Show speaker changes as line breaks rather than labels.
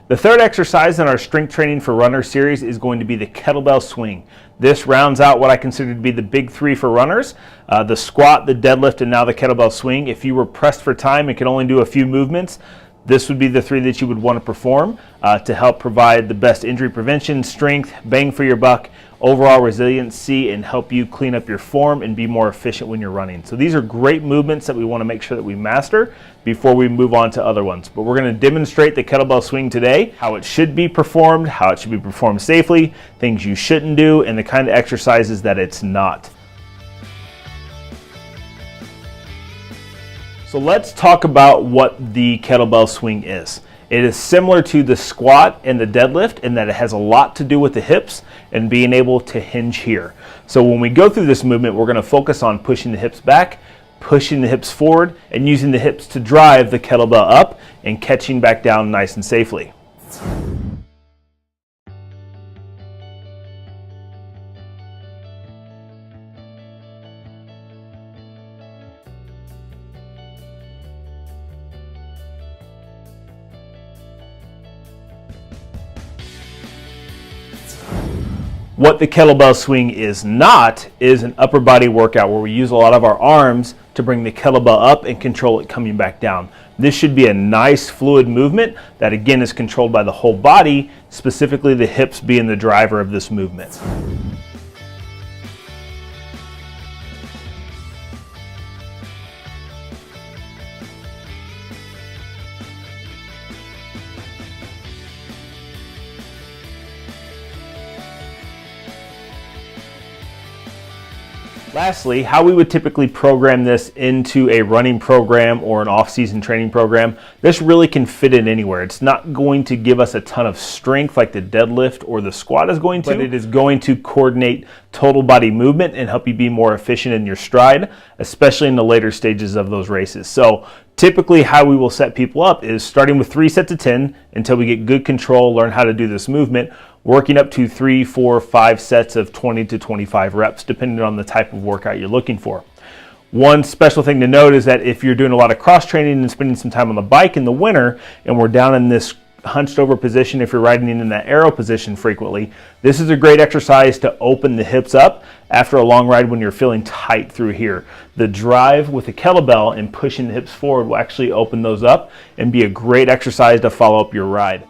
The third exercise in our strength training for runners series is going to be the kettlebell swing. This rounds out what I consider to be the big three for runners, the squat, the deadlift, and now the kettlebell swing. If you were pressed for time and could only do a few movements, this would be the three that you would want to perform to help provide the best injury prevention, strength, bang for your buck, overall resiliency, and help you clean up your form and be more efficient when you're running. So these are great movements that we want to make sure that we master before we move on to other ones. But we're going to demonstrate the kettlebell swing today, how it should be performed, how it should be performed safely, things you shouldn't do, and the kind of exercises that it's not. So let's talk about what the kettlebell swing is. It is similar to the squat and the deadlift in that it has a lot to do with the hips and being able to hinge here. So when we go through this movement, we're going to focus on pushing the hips back, pushing the hips forward, and using the hips to drive the kettlebell up and catching back down nice and safely. What the kettlebell swing is not is an upper body workout where we use a lot of our arms to bring the kettlebell up and control it coming back down. This should be a nice fluid movement that again is controlled by the whole body, specifically the hips being the driver of this movement. Lastly, how we would typically program this into a running program or an off-season training program. This really can fit in anywhere. It's not going to give us a ton of strength like the deadlift or the squat is going to, but it is going to coordinate total body movement and help you be more efficient in your stride, especially in the later stages of those races. So typically how we will set people up is starting with 3 sets of 10 until we get good control, learn how to do this movement, working up to 3, 4, 5 sets of 20 to 25 reps, depending on the type of workout you're looking for. One special thing to note is that if you're doing a lot of cross training and spending some time on the bike in the winter, and we're down in this hunched over position, if you're riding in that arrow position frequently, this is a great exercise to open the hips up after a long ride when you're feeling tight through here. The drive with the kettlebell and pushing the hips forward will actually open those up and be a great exercise to follow up your ride.